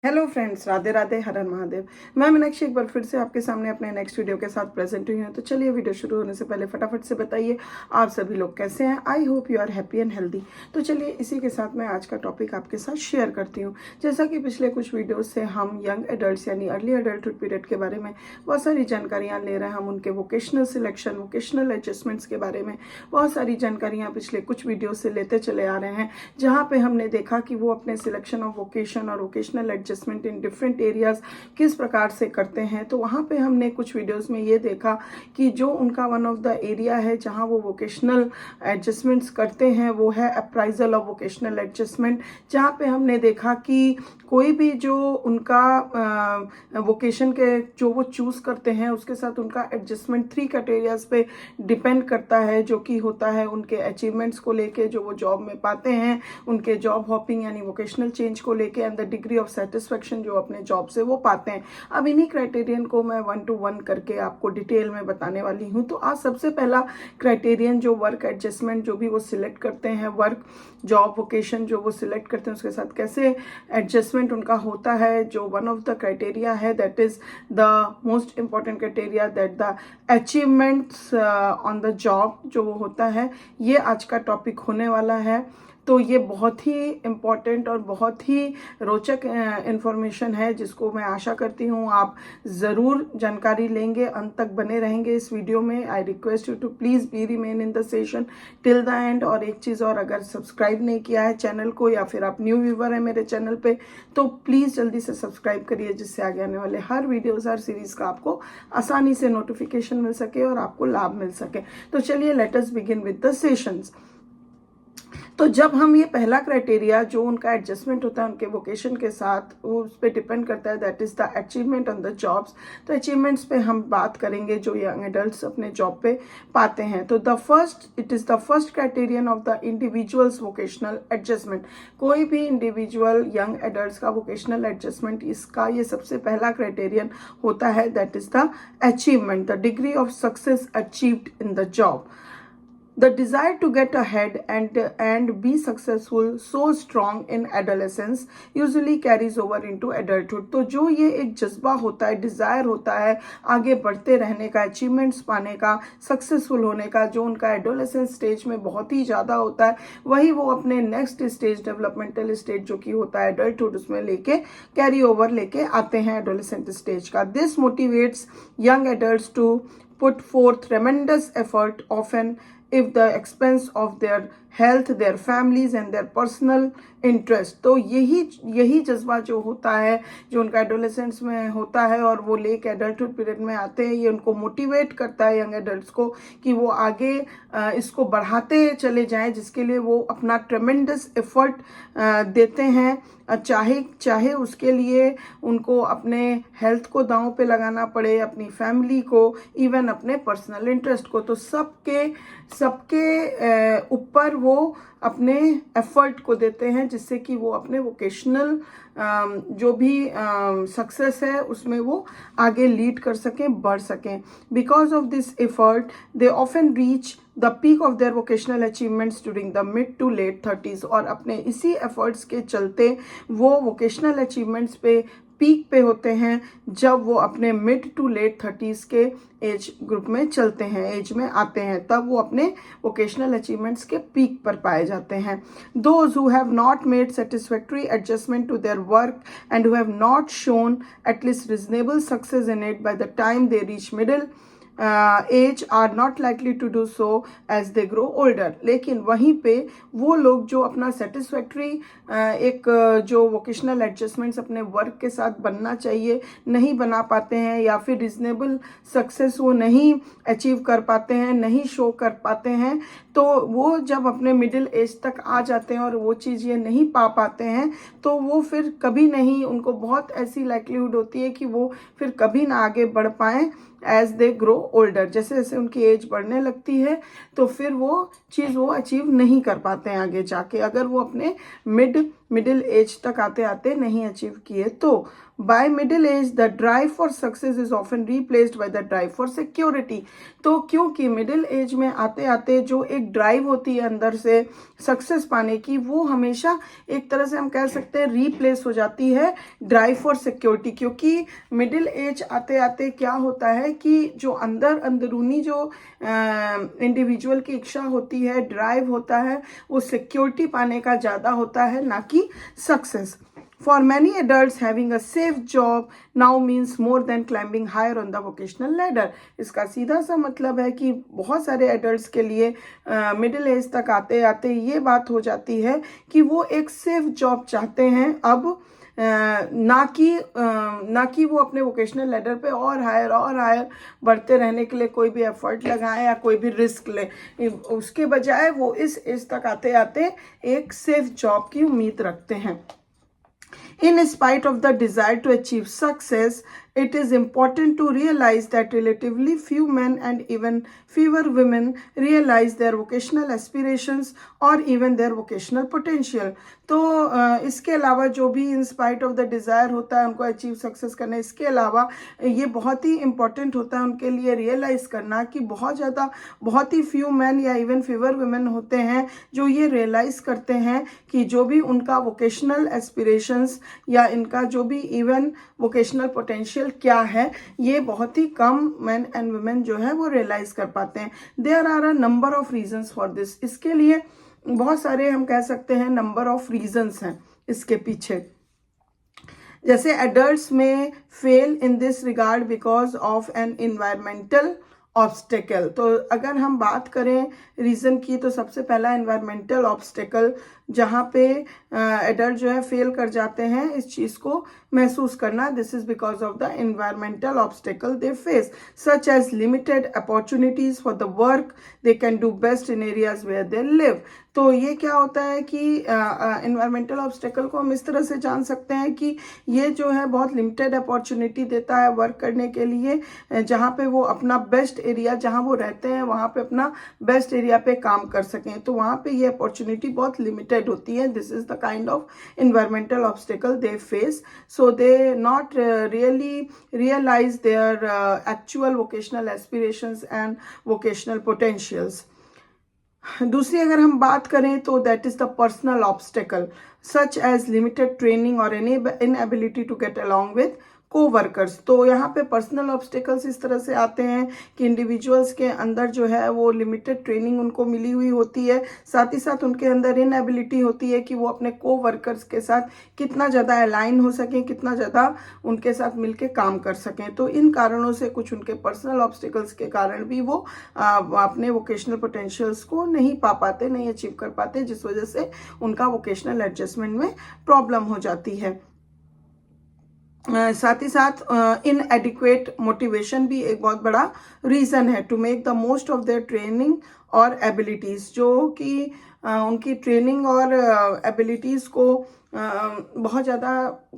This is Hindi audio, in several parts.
हेलो फ्रेंड्स, राधे राधे, हर हर महादेव। मैं मीनाक्षी एक बार फिर से आपके सामने अपने नेक्स्ट वीडियो के साथ प्रेजेंट हुई हूँ। तो चलिए, वीडियो शुरू होने से पहले फटाफट से बताइए आप सभी लोग कैसे हैं। I hope you are happy and healthy. तो चलिए, इसी के साथ मैं आज का टॉपिक आपके साथ शेयर करती हूँ। जैसा कि पिछले कुछ वीडियोज से हम यंग एडल्ट यानी अर्ली एडल्टहुड पीरियड के बारे में बहुत सारी जानकारियाँ ले रहे हैं। हम उनके वोकेशनल सिलेक्शन, वोकेशनल एडजस्टमेंट्स के बारे में बहुत सारी जानकारियाँ पिछले कुछ वीडियो से लेते चले आ रहे हैं, जहाँ पे हमने देखा कि वो अपने सिलेक्शन ऑफ वोकेशन और vocational adjustment in different areas किस प्रकार से करते हैं। तो वहाँ पे हमने कुछ वीडियोस में ये देखा कि जो उनका वन ऑफ द एरिया है जहाँ वो वोकेशनल एडजस्टमेंट्स करते हैं वो है अप्राइजल ऑफ वोकेशनल एडजस्टमेंट, जहाँ पे हमने देखा कि कोई भी जो उनका वोकेशन के जो वो चूज करते हैं उसके साथ उनका एडजस्टमेंट 3 कैटेगरीज पे डिपेंड करता है, जो कि होता है उनके अचीवमेंट्स को लेके जो वो जॉब में पाते हैं, उनके जॉब हॉपिंग यानी वोकेशनल चेंज को लेके, and the degree of satisfaction जो अपने जॉब से वो पाते हैं। अब इन्हीं क्राइटेरियन को मैं 1 to 1 करके आपको डिटेल में बताने वाली हूँ। तो आज सबसे पहला क्राइटेरियन जो वर्क एडजस्टमेंट जो भी वो सिलेक्ट करते हैं, वर्क जॉब वोकेशन जो वो सिलेक्ट करते हैं उसके साथ कैसे एडजस्टमेंट उनका होता है, जो वन ऑफ द क्राइटेरिया है that is the most important criteria that the achievements on the job जो वो होता है, ये आज का टॉपिक होने वाला है। तो ये बहुत ही इम्पॉर्टेंट और बहुत ही रोचक इंफॉर्मेशन है, जिसको मैं आशा करती हूँ आप ज़रूर जानकारी लेंगे, अंत तक बने रहेंगे इस वीडियो में। I request you to please be remain in the session till the end. और एक चीज़ और, अगर सब्सक्राइब नहीं किया है चैनल को या फिर आप न्यू व्यूवर है मेरे चैनल पे, तो प्लीज़ जल्दी से सब्सक्राइब करिए, जिससे आगे आने वाले हर वीडियोज़, हर सीरीज़ का आपको आसानी से नोटिफिकेशन मिल सके और आपको लाभ मिल सके। तो चलिए, let us begin with the sessions. तो जब हम ये पहला क्राइटेरिया जो उनका एडजस्टमेंट होता है उनके वोकेशन के साथ, वो उस पर डिपेंड करता है, that is the achievement on the jobs. तो अचीवमेंट्स पे हम बात करेंगे जो यंग एडल्ट्स अपने जॉब पे पाते हैं। तो it is the first criterion of the individuals vocational adjustment. कोई भी इंडिविजुअल यंग एडल्ट्स का वोकेशनल एडजस्टमेंट, इसका ये सबसे पहला क्राइटेरियन होता है, that is the achievement, the degree of success achieved in the job. The desire to get ahead and be successful so strong in adolescence usually carries over into adulthood। तो जो ये एक जज्बा होता है, डिज़ायर होता है आगे बढ़ते रहने का, अचीवमेंट्स पाने का, सक्सेसफुल होने का, जो उनका एडोलेसेंस स्टेज में बहुत ही ज़्यादा होता है, वही वो अपने नेक्स्ट स्टेज, डेवलपमेंटल स्टेज जो कि होता है एडल्टहुड, उसमें लेके कैरी ओवर लेके आते हैं एडोलेसेंट स्टेज का। This motivates young adults to put forth tremendous effort, often if the expense of their health, their families and their personal interest। तो यही जज्बा जो होता है, जो उनका एडोलेसेंट्स में होता है और वो लेके एडल्टहुड पीरियड में आते हैं, ये उनको मोटिवेट करता है यंग एडल्ट्स को कि वो आगे इसको बढ़ाते चले जाएं, जिसके लिए वो अपना ट्रेमेंडस एफर्ट देते हैं। चाहे उसके लिए उनको अपने हेल्थ को दांव पे लगाना पड़े, अपनी फैमिली को, इवन अपने पर्सनल इंटरेस्ट को। तो सबके ऊपर वो अपने एफर्ट को देते हैं, जिससे कि वो अपने वोकेशनल जो भी सक्सेस है उसमें वो आगे लीड कर सकें, बढ़ सकें। Because of this effort they often reach the peak of their vocational achievements during the mid to late 30s। और अपने इसी एफर्ट्स के चलते वो वोकेशनल अचीवमेंट्स पे पीक पे होते हैं जब वो अपने मिड टू लेट 30s के एज ग्रुप में चलते हैं, एज में आते हैं, तब वो अपने वोकेशनल अचीवमेंट्स के पीक पर पाए जाते हैं। Those who have not made satisfactory adjustment to their work and who have not shown at least reasonable success in it by the time they reach middle age are not likely to do so as they grow older. लेकिन वहीं पे वो लोग जो अपना सेटिस्फैक्ट्री एक जो वोकेशनल एडजस्टमेंट्स अपने वर्क के साथ बनना चाहिए नहीं बना पाते हैं, या फिर रिजनेबल सक्सेस वो नहीं अचीव कर पाते हैं, नहीं शो कर पाते हैं, तो वो जब अपने मिडिल एज तक आ जाते हैं और वो चीज़ ये नहीं पा पाते हैं, तो वो फिर कभी नहीं, उनको बहुत ऐसी लाइक्लीहुड होती है कि वो फिर कभी ना आगे बढ़ पाएँ एज दे ग्रो ओल्डर। जैसे जैसे उनकी एज बढ़ने लगती है तो फिर वो चीज़ वो अचीव नहीं कर पाते हैं आगे जाके, अगर वो अपने मिडिल एज तक आते आते नहीं अचीव किए तो by middle age the drive for success is often replaced by the drive for security. तो क्योंकि मिडिल एज में आते आते जो एक ड्राइव होती है अंदर से सक्सेस पाने की, वो हमेशा एक तरह से हम कह सकते हैं रिप्लेस हो जाती है ड्राइव फॉर सिक्योरिटी। क्योंकि मिडिल एज आते आते क्या होता है कि जो अंदरूनी जो इंडिविजुअल की इच्छा होती है, ड्राइव होता है, वो सिक्योरिटी पाने का ज़्यादा होता है, ना कि success. For many adults, having a safe job now means more than climbing higher on the vocational ladder. इसका सीधा सा मतलब है कि बहुत सारे एडल्ट्स के लिए मिडिल एज तक आते आते ये बात हो जाती है कि वो एक सेफ जॉब चाहते हैं अब, ना कि वो अपने वोकेशनल लेडर पे और हायर बढ़ते रहने के लिए कोई भी एफर्ट लगाएं या कोई भी रिस्क ले। उसके बजाय वो इस एज तक आते आते एक सेफ जॉब की उम्मीद रखते हैं। In spite of the desire to achieve success, it is important to realize that relatively few men and even fewer women realize their vocational aspirations or even their vocational potential. तो इसके अलावा जो भी in spite of the desire होता है उनको अचीव सक्सेस करना, इसके अलावा ये बहुत ही इम्पॉर्टेंट होता है उनके लिए रियलाइज़ करना कि बहुत ही फ्यू मैन या इवन फीवर वुमेन होते हैं जो ये रियलाइज़ करते हैं कि जो भी उनका वोकेशनल एस्पिरेशंस या इनका जो भी इवन वोकेशनल पोटेंशियल क्या है, ये बहुत ही कम मैन एंड वुमेन जो है वो रियलाइज कर पाते हैं। There are a number of reasons for this. इसके लिए बहुत सारे हम कह सकते हैं नंबर ऑफ रीजंस हैं इसके पीछे। जैसे एडल्ट्स में fail in this regard because of an environmental obstacle. तो अगर हम बात करें रीज़न की तो सबसे पहला एनवायरमेंटल ऑब्स्टेकल, जहाँ पे एडल्ट जो है फेल कर जाते हैं इस चीज़ को महसूस करना। This is because of the environmental obstacle they face, such as limited opportunities for the work they can do best in areas where they live. तो ये क्या होता है कि एनवायरमेंटल ऑब्स्टेकल को हम इस तरह से जान सकते हैं कि ये जो है बहुत लिमिटेड अपॉर्चुनिटी देता है वर्क करने के लिए, जहाँ पे वो अपना बेस्ट एरिया जहाँ वो रहते हैं वहाँ पे अपना बेस्ट एरिया पे काम कर सकें। तो वहाँ पे ये अपॉर्चुनिटी बहुत लिमिटेड होती है। This is the kind of environmental obstacle they face, so they not really realise their actual vocational aspirations and vocational potentials. दूसरी अगर हम बात करें तो that is the personal obstacle, such as limited training और inability to get along with coworkers. तो यहाँ पे पर्सनल ऑब्स्टेकल्स इस तरह से आते हैं कि इंडिविजुअल्स के अंदर जो है वो लिमिटेड ट्रेनिंग उनको मिली हुई होती है, साथ ही साथ उनके अंदर इनएबिलिटी होती है कि वो अपने कोवर्कर्स के साथ कितना ज़्यादा अलाइन हो सकें, कितना ज़्यादा उनके साथ मिलके काम कर सकें। तो इन कारणों से कुछ उनके पर्सनल ऑब्स्टेकल्स के कारण भी वो अपने वोकेशनल पोटेंशियल्स को नहीं पा पाते, नहीं अचीव कर पाते, जिस वजह से उनका वोकेशनल एडजस्टमेंट में प्रॉब्लम हो जाती है। साथ ही साथ इनएडिक्वेट मोटिवेशन भी एक बहुत बड़ा रीज़न है to make the most of their training और एबिलिटीज़, जो कि उनकी ट्रेनिंग और एबिलिटीज़ को बहुत ज़्यादा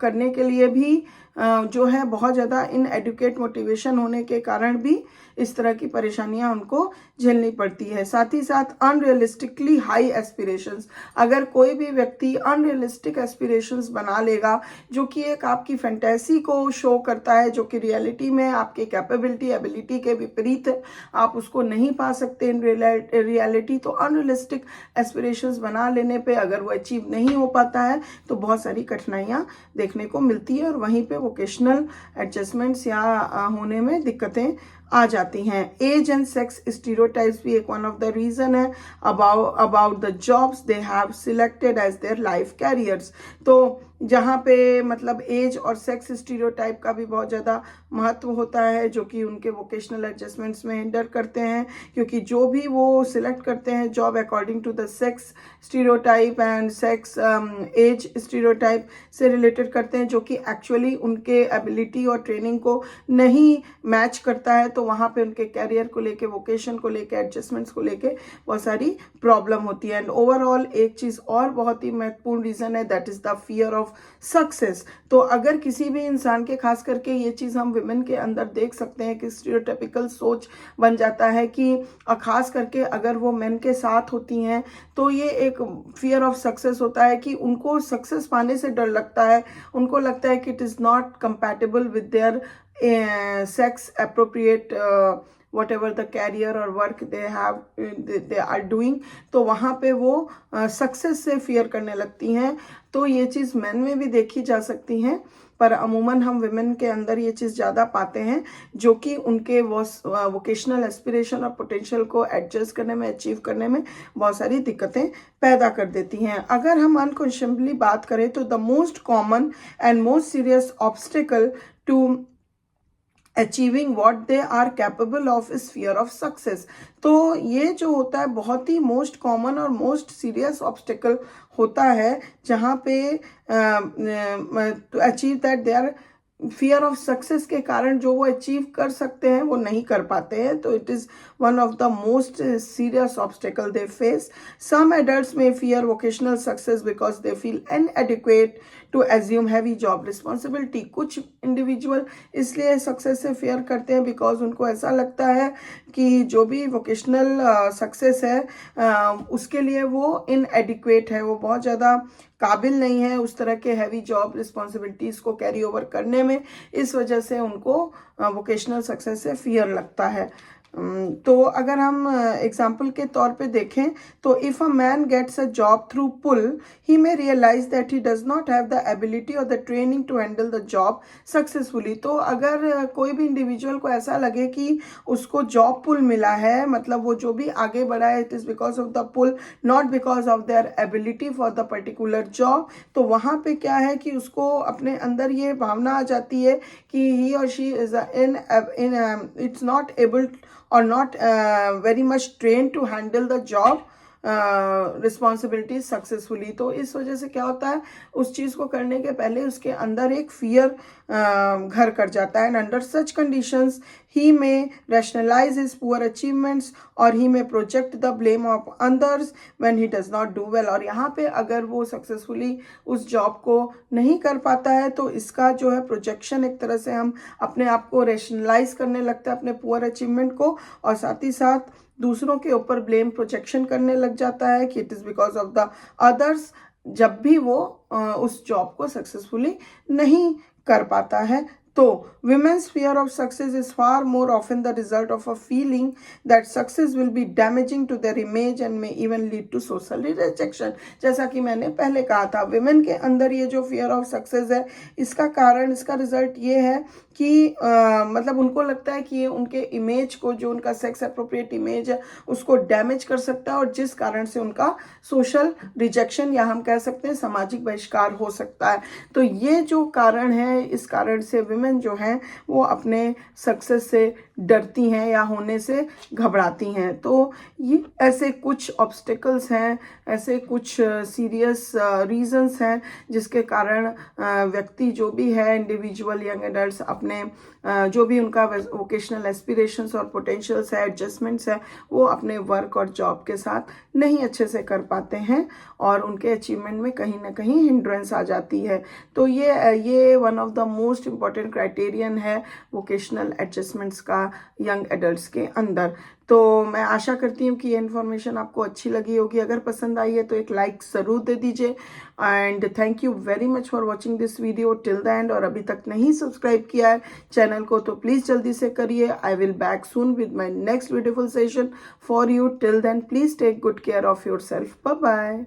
करने के लिए भी जो है बहुत ज़्यादा इनएडुकेट मोटिवेशन होने के कारण भी इस तरह की परेशानियां उनको झेलनी पड़ती है। साथ ही साथ अनरियलिस्टिकली हाई एस्पिरेशंस, अगर कोई भी व्यक्ति अनरियलिस्टिक एस्पिरेशंस बना लेगा जो कि एक आपकी फैंटेसी को शो करता है, जो कि रियलिटी में आपके कैपेबिलिटी एबिलिटी के विपरीत है, आप उसको नहीं पा सकते इन रियलिटी। तो अनरियलिस्टिक एस्पिरेशंस बना लेने पे अगर वो अचीव नहीं हो पाता है तो बहुत सारी कठिनाइयाँ देखने को मिलती है और वहीं पे वोकेशनल एडजस्टमेंट्स या होने में दिक्कतें आ जाती हैं। एज एंड सेक्स स्टीरियोटाइप्स भी एक वन ऑफ द रीजन है about the jobs they have selected as their life careers. तो जहाँ पे मतलब एज और सेक्स स्टीरियोटाइप का भी बहुत ज़्यादा महत्व होता है, जो कि उनके वोकेशनल एडजस्टमेंट्स में हिंडर करते हैं, क्योंकि जो भी वो सिलेक्ट करते हैं job according to the sex stereotype and sex age stereotype से रिलेटेड करते हैं, जो कि एक्चुअली उनके एबिलिटी और ट्रेनिंग को नहीं मैच करता है, तो तो वहाँ पे उनके कैरियर को लेके, वोकेशन को लेके, एडजस्टमेंट्स को लेके बहुत सारी प्रॉब्लम होती है। एंड ओवरऑल एक चीज़ और बहुत ही महत्वपूर्ण रीज़न है, that is the fear of success. तो अगर किसी भी इंसान के, खास करके ये चीज़ हम विमेन के अंदर देख सकते हैं कि स्टीरियोटाइपिकल सोच बन जाता है कि खास करके अगर वो मेन के साथ होती हैं तो ये एक फियर ऑफ सक्सेस होता है कि उनको सक्सेस पाने से डर लगता है। उनको लगता है कि it is not compatible with their sex appropriate whatever the career or work they have they are doing, तो वहाँ पे वो सक्सेस से फियर करने लगती हैं। तो ये चीज़ मैन में भी देखी जा सकती है, पर अमूमन हम विमेन के अंदर ये चीज़ ज़्यादा पाते हैं, जो कि उनके वोकेशनल एस्पिरेशन और पोटेंशियल को एडजस्ट करने में, अचीव करने में बहुत सारी दिक्कतें पैदा कर देती हैं। अगर हम अनकॉन्शियसली बात करें तो the most common and most serious obstacle to achieving what they are capable of is fear of success. तो ये जो होता है बहुत ही मोस्ट कॉमन और मोस्ट सीरियस ऑब्स्टिकल होता है, जहाँ पे to achieve that they are fear of success के कारण जो वो अचीव कर सकते हैं वो नहीं कर पाते हैं। तो it is one of the most serious obstacle they face. Some adults may fear vocational success because they feel inadequate to assume heavy job responsibility. कुछ इंडिविजुअल इसलिए सक्सेस से फेयर करते हैं बिकॉज उनको ऐसा लगता है कि जो भी वोकेशनल सक्सेस है उसके लिए वो इनएडिक्वेट है, वो बहुत ज़्यादा काबिल नहीं है उस तरह के हैवी जॉब रिस्पॉन्सिबिलिटीज़ को कैरी ओवर करने में। इस वजह से उनको वोकेशनल सक्सेस से फियर लगता है। तो अगर हम एग्जाम्पल के तौर पे देखें तो if a man gets a job through pull he may realise that he does not have the ability और the training to handle the job successfully. तो अगर कोई भी इंडिविजुअल को ऐसा लगे कि उसको जॉब पुल मिला है, मतलब वो जो भी आगे बढ़ा है it is because of the pull, not because of their ability for the particular job, तो वहाँ पे क्या है कि उसको अपने अंदर ये भावना आ जाती है कि ही और she is it's not able or not very much trained to handle the job responsibilities successfully. तो इस वजह से क्या होता है, उस चीज़ को करने के पहले उसके अंदर एक फियर घर कर जाता है। एंड अंडर सच कंडीशंस ही में रैशनलाइज हिज पुअर अचीवमेंट्स और ही में project the blame of others when he does not do well. और यहाँ पे अगर वो सक्सेसफुली उस जॉब को नहीं कर पाता है तो इसका जो है प्रोजेक्शन, एक तरह से हम अपने आप को रैशनलाइज करने लगते हैं अपने पुअर अचीवमेंट को, और साथ ही साथ दूसरों के ऊपर ब्लेम प्रोजेक्शन करने लग जाता है कि it is because of the others, जब भी वो उस जॉब को सक्सेसफुली नहीं कर पाता है। तो women's fear of success is far more often the result of a feeling that success will be damaging to their image and may even lead to social rejection। जैसा कि मैंने पहले कहा था, women के अंदर ये जो fear of success है, इसका कारण, इसका रिजल्ट ये है कि मतलब उनको लगता है कि ये उनके इमेज को, जो उनका सेक्स अप्रोप्रिएट इमेज है, उसको डैमेज कर सकता है, और जिस कारण से उनका सोशल रिजेक्शन या हम कह सकते हैं सामाजिक बहिष्कार हो सकता है। तो ये जो कारण है, इस कारण से विमेन जो हैं वो अपने सक्सेस से डरती हैं या होने से घबराती हैं। तो ये ऐसे कुछ ऑब्स्टिकल्स हैं, ऐसे कुछ सीरियस रीजंस हैं जिसके कारण व्यक्ति जो भी है, इंडिविजुअल यंग एडल्ट्स, अपने जो भी उनका वोकेशनल एस्पिरेशंस और पोटेंशियल्स है, एडजस्टमेंट्स है, वो अपने वर्क और जॉब के साथ नहीं अच्छे से कर पाते हैं और उनके अचीवमेंट में कहीं ना कहीं हिंड्रेंस आ जाती है। तो ये one of the most important criterion है वोकेशनल एडजस्टमेंट्स का यंग एडल्ट्स के अंदर। तो मैं आशा करती हूँ कि ये इन्फॉर्मेशन आपको अच्छी लगी होगी। अगर पसंद आई है तो एक लाइक ज़रूर दे दीजिए। And thank you very much for watching this video till the end. और अभी तक नहीं सब्सक्राइब किया है चैनल को तो प्लीज़ जल्दी से करिए। I will back soon with my next beautiful session for you. Till then please take good care of your self. Bye bye.